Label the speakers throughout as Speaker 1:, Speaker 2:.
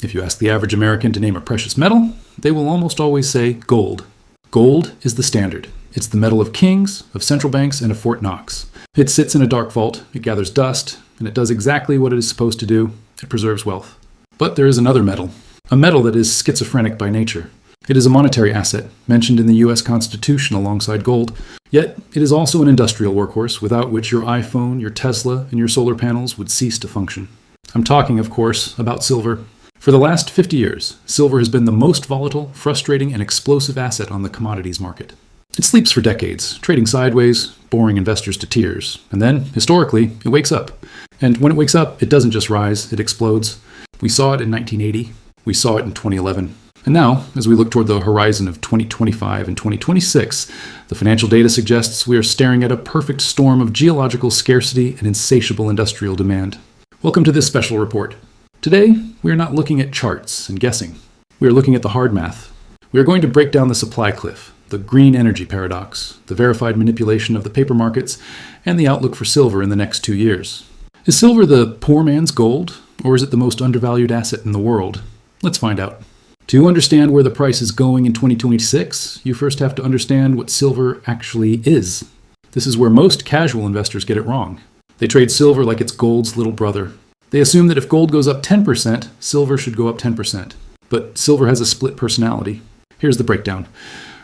Speaker 1: If you ask the average American to name a precious metal, they will almost always say gold. Gold is the standard. It's the metal of kings, of central banks, and of Fort Knox. It sits in a dark vault, it gathers dust, and it does exactly what it is supposed to do. It preserves wealth. But there is another metal, a metal that is schizophrenic by nature. It is a monetary asset, mentioned in the US Constitution alongside gold, yet it is also an industrial workhorse without which your iPhone, your Tesla, and your solar panels would cease to function. I'm talking, of course, about silver. For the last 50 years, silver has been the most volatile, frustrating, and explosive asset on the commodities market. It sleeps for decades, trading sideways, boring investors to tears, and then, historically, it wakes up. And when it wakes up, it doesn't just rise, it explodes. We saw it in 1980, we saw it in 2011. And now, as we look toward the horizon of 2025 and 2026, the financial data suggests we are staring at a perfect storm of geological scarcity and insatiable industrial demand. Welcome to this special report. Today, we are not looking at charts and guessing. We are looking at the hard math. We are going to break down the supply cliff, the green energy paradox, the verified manipulation of the paper markets, and the outlook for silver in the next 2 years. Is silver the poor man's gold, or is it the most undervalued asset in the world? Let's find out. To understand where the price is going in 2026, you first have to understand what silver actually is. This is where most casual investors get it wrong. They trade silver like it's gold's little brother. They assume that if gold goes up 10%, silver should go up 10%. But silver has a split personality. Here's the breakdown.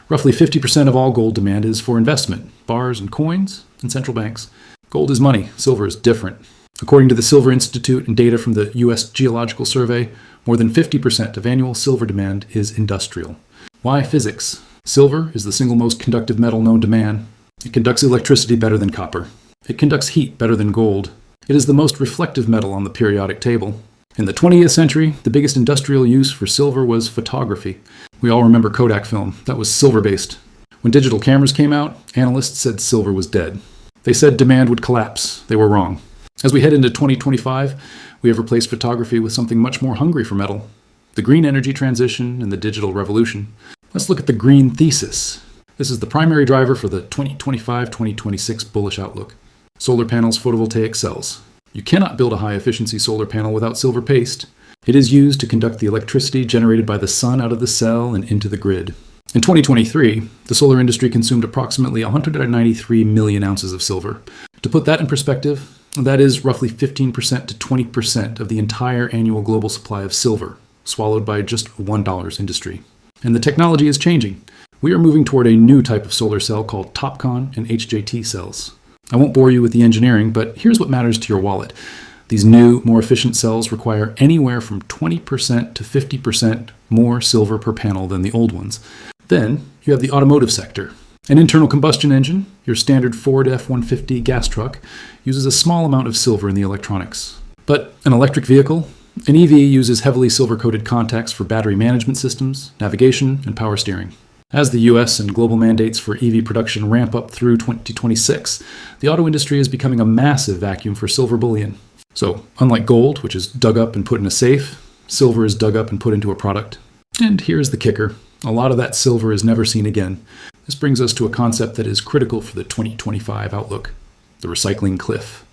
Speaker 1: Roughly 50% of all gold demand is for investment, bars and coins, and central banks. Gold is money, silver is different. According to the Silver Institute and data from the US Geological Survey, more than 50% of annual silver demand is industrial. Why physics? Silver is the single most conductive metal known to man. It conducts electricity better than copper. It conducts heat better than gold. It is the most reflective metal on the periodic table. In the 20th century, the biggest industrial use for silver was photography. We all remember Kodak film. That was silver-based. When digital cameras came out, analysts said silver was dead. They said demand would collapse. They were wrong. As we head into 2025, we have replaced photography with something much more hungry for metal: the green energy transition and the digital revolution. Let's look at the green thesis. This is the primary driver for the 2025-2026 bullish outlook. Solar panels, photovoltaic cells. You cannot build a high-efficiency solar panel without silver paste. It is used to conduct the electricity generated by the sun out of the cell and into the grid. In 2023, the solar industry consumed approximately 193 million ounces of silver. To put that in perspective, that is roughly 15% to 20% of the entire annual global supply of silver, swallowed by just $1 industry. And the technology is changing. We are moving toward a new type of solar cell called TOPCon and HJT cells. I won't bore you with the engineering, but here's what matters to your wallet. These new, more efficient cells require anywhere from 20% to 50% more silver per panel than the old ones. Then you have the automotive sector. An internal combustion engine, your standard Ford F-150 gas truck, uses a small amount of silver in the electronics. But an electric vehicle, an EV, uses heavily silver-coated contacts for battery management systems, navigation, and power steering. As the US and global mandates for EV production ramp up through 2026, the auto industry is becoming a massive vacuum for silver bullion. So, unlike gold, which is dug up and put in a safe, silver is dug up and put into a product. And here's the kicker. A lot of that silver is never seen again. This brings us to a concept that is critical for the 2025 outlook: the recycling cliff.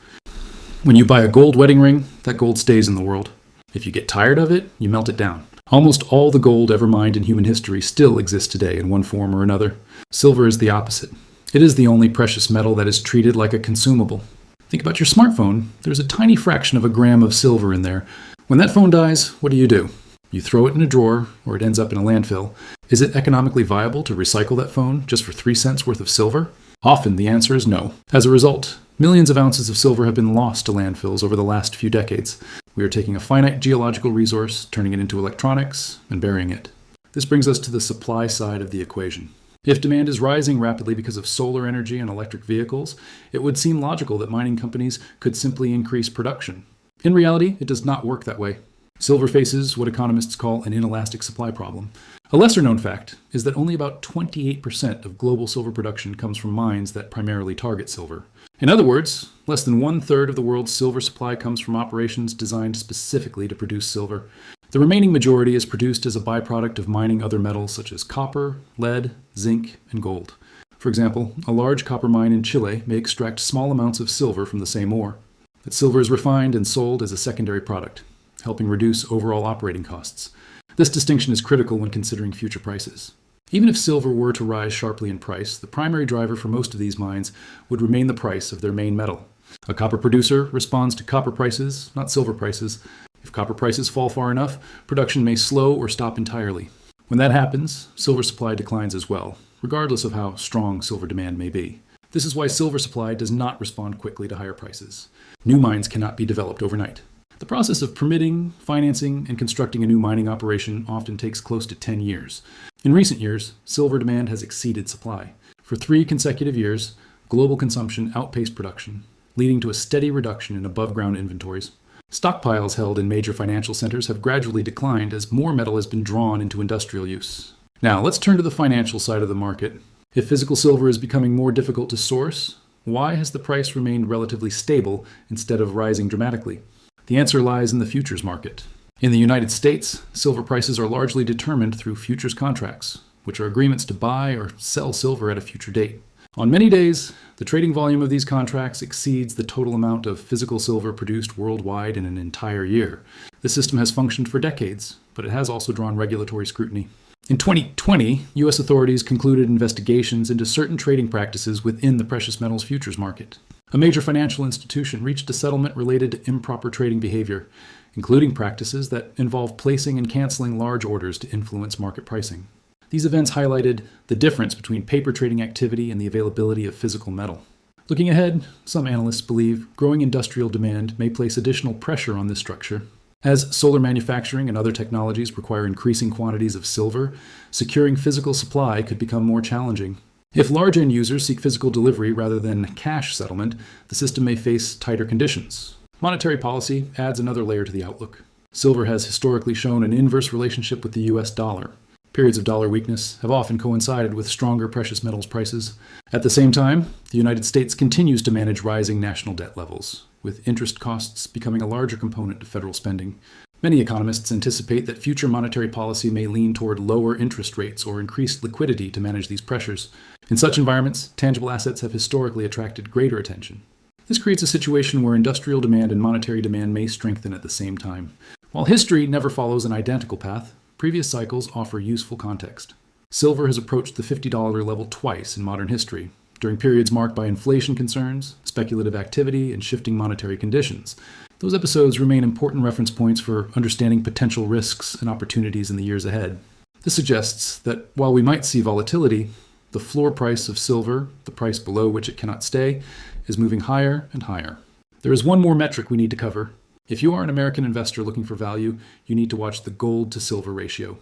Speaker 1: When you buy a gold wedding ring, that gold stays in the world. If you get tired of it, you melt it down. Almost all the gold ever mined in human history still exists today in one form or another. Silver is the opposite. It is the only precious metal that is treated like a consumable. Think about your smartphone. There's a tiny fraction of a gram of silver in there. When that phone dies, what do? You throw it in a drawer, or it ends up in a landfill. Is it economically viable to recycle that phone just for 3 cents worth of silver? Often the answer is no. As a result, millions of ounces of silver have been lost to landfills over the last few decades. We are taking a finite geological resource, turning it into electronics, and burying it. This brings us to the supply side of the equation. If demand is rising rapidly because of solar energy and electric vehicles, it would seem logical that mining companies could simply increase production. In reality, it does not work that way. Silver faces what economists call an inelastic supply problem. A lesser-known fact is that only about 28% of global silver production comes from mines that primarily target silver. In other words, less than 1/3 of the world's silver supply comes from operations designed specifically to produce silver. The remaining majority is produced as a byproduct of mining other metals such as copper, lead, zinc, and gold. For example, a large copper mine in Chile may extract small amounts of silver from the same ore. That silver is refined and sold as a secondary product. helping reduce overall operating costs. This distinction is critical when considering future prices. Even if silver were to rise sharply in price, the primary driver for most of these mines would remain the price of their main metal. A copper producer responds to copper prices, not silver prices. If copper prices fall far enough, production may slow or stop entirely. When that happens, silver supply declines as well, regardless of how strong silver demand may be. This is why silver supply does not respond quickly to higher prices. New mines cannot be developed overnight. The process of permitting, financing, and constructing a new mining operation often takes close to 10 years. In recent years, silver demand has exceeded supply. For 3 consecutive years, global consumption outpaced production, leading to a steady reduction in above-ground inventories. Stockpiles held in major financial centers have gradually declined as more metal has been drawn into industrial use. Now, let's turn to the financial side of the market. If physical silver is becoming more difficult to source, why has the price remained relatively stable instead of rising dramatically? The answer lies in the futures market. In the United States, silver prices are largely determined through futures contracts, which are agreements to buy or sell silver at a future date. On many days, the trading volume of these contracts exceeds the total amount of physical silver produced worldwide in an entire year. This system has functioned for decades, but it has also drawn regulatory scrutiny. In 2020, U.S. authorities concluded investigations into certain trading practices within the precious metals futures market. A major financial institution reached a settlement related to improper trading behavior, including practices that involve placing and canceling large orders to influence market pricing. These events highlighted the difference between paper trading activity and the availability of physical metal. Looking ahead, some analysts believe growing industrial demand may place additional pressure on this structure. As solar manufacturing and other technologies require increasing quantities of silver, securing physical supply could become more challenging. If large end users seek physical delivery rather than cash settlement, the system may face tighter conditions. Monetary policy adds another layer to the outlook. Silver has historically shown an inverse relationship with the US dollar. Periods of dollar weakness have often coincided with stronger precious metals prices. At the same time, the United States continues to manage rising national debt levels, with interest costs becoming a larger component of federal spending. Many economists anticipate that future monetary policy may lean toward lower interest rates or increased liquidity to manage these pressures. In such environments, tangible assets have historically attracted greater attention. This creates a situation where industrial demand and monetary demand may strengthen at the same time. While history never follows an identical path, previous cycles offer useful context. Silver has approached the $50 level twice in modern history, during periods marked by inflation concerns, speculative activity, and shifting monetary conditions. Those episodes remain important reference points for understanding potential risks and opportunities in the years ahead. This suggests that while we might see volatility, the floor price of silver, the price below which it cannot stay, is moving higher and higher. There is one more metric we need to cover. If you are an American investor looking for value, you need to watch the gold to silver ratio.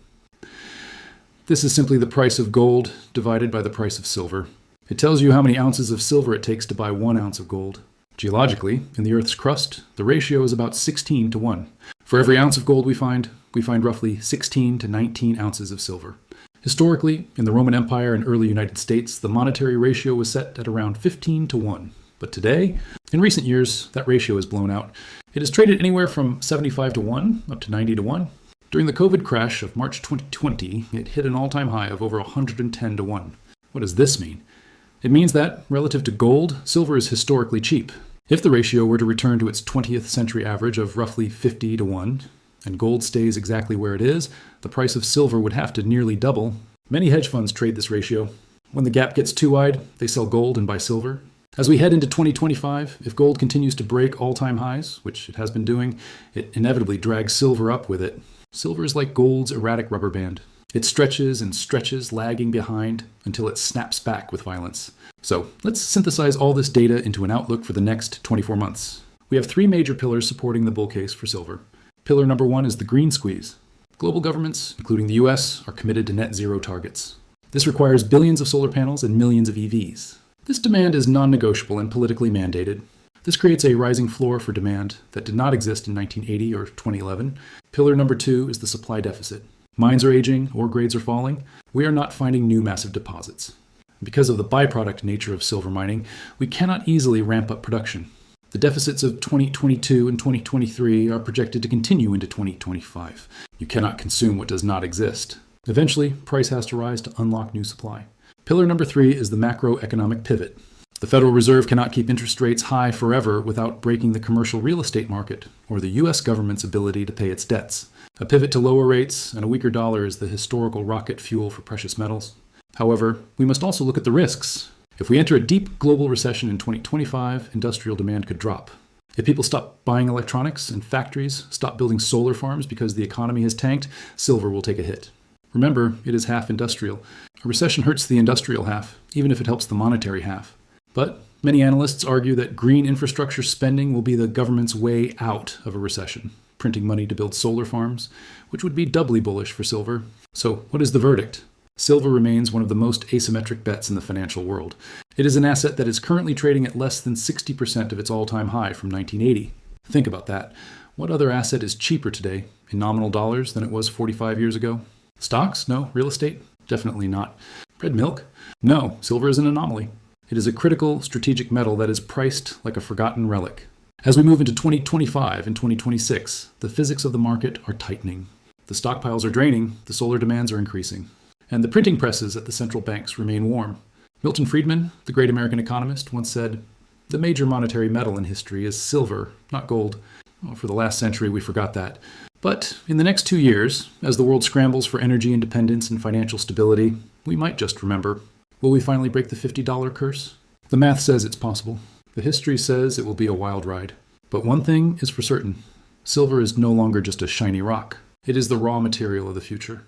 Speaker 1: This is simply the price of gold divided by the price of silver. It tells you how many ounces of silver it takes to buy 1 ounce of gold. Geologically, in the Earth's crust, the ratio is about 16 to 1. For every ounce of gold we find roughly 16 to 19 ounces of silver. Historically, in the Roman Empire and early United States, the monetary ratio was set at around 15 to 1. But today, in recent years, that ratio has blown out. It is traded anywhere from 75 to 1 up to 90 to 1. During the COVID crash of March 2020, it hit an all-time high of over 110 to 1. What does this mean? It means that, relative to gold, silver is historically cheap. If the ratio were to return to its 20th century average of roughly 50 to 1, and gold stays exactly where it is, the price of silver would have to nearly double. Many hedge funds trade this ratio. When the gap gets too wide, they sell gold and buy silver. As we head into 2025, if gold continues to break all-time highs, which it has been doing, it inevitably drags silver up with it. Silver is like gold's erratic rubber band. It stretches and stretches, lagging behind, until it snaps back with violence. So let's synthesize all this data into an outlook for the next 24 months. We have 3 major pillars supporting the bull case for silver. Pillar number 1 is the green squeeze. Global governments, including the US, are committed to net zero targets. This requires billions of solar panels and millions of EVs. This demand is non-negotiable and politically mandated. This creates a rising floor for demand that did not exist in 1980 or 2011. Pillar number 2 is the supply deficit. Mines are aging, ore grades are falling. We are not finding new massive deposits. Because of the byproduct nature of silver mining, we cannot easily ramp up production. The deficits of 2022 and 2023 are projected to continue into 2025. You cannot consume what does not exist. Eventually, price has to rise to unlock new supply. Pillar number 3 is the macroeconomic pivot. The Federal Reserve cannot keep interest rates high forever without breaking the commercial real estate market or the U.S. government's ability to pay its debts. A pivot to lower rates and a weaker dollar is the historical rocket fuel for precious metals. However, we must also look at the risks. If we enter a deep global recession in 2025, industrial demand could drop. If people stop buying electronics and factories stop building solar farms because the economy has tanked, silver will take a hit. Remember, it is half industrial. A recession hurts the industrial half, even if it helps the monetary half. But many analysts argue that green infrastructure spending will be the government's way out of a recession, printing money to build solar farms, which would be doubly bullish for silver. So what is the verdict? Silver remains one of the most asymmetric bets in the financial world. It is an asset that is currently trading at less than 60% of its all-time high from 1980. Think about that. What other asset is cheaper today in nominal dollars than it was 45 years ago? Stocks? No. Real estate? Definitely not. Red milk? No. Silver is an anomaly. It is a critical strategic metal that is priced like a forgotten relic. As we move into 2025 and 2026, the physics of the market are tightening. The stockpiles are draining, the solar demands are increasing, and the printing presses at the central banks remain warm. Milton Friedman, the great American economist, once said, "The major monetary metal in history is silver, not gold." Well, for the last century, we forgot that. But in the next 2 years, as the world scrambles for energy independence and financial stability, we might just remember. Will we finally break the $50 curse? The math says it's possible. The history says it will be a wild ride. But one thing is for certain. Silver is no longer just a shiny rock. It is the raw material of the future.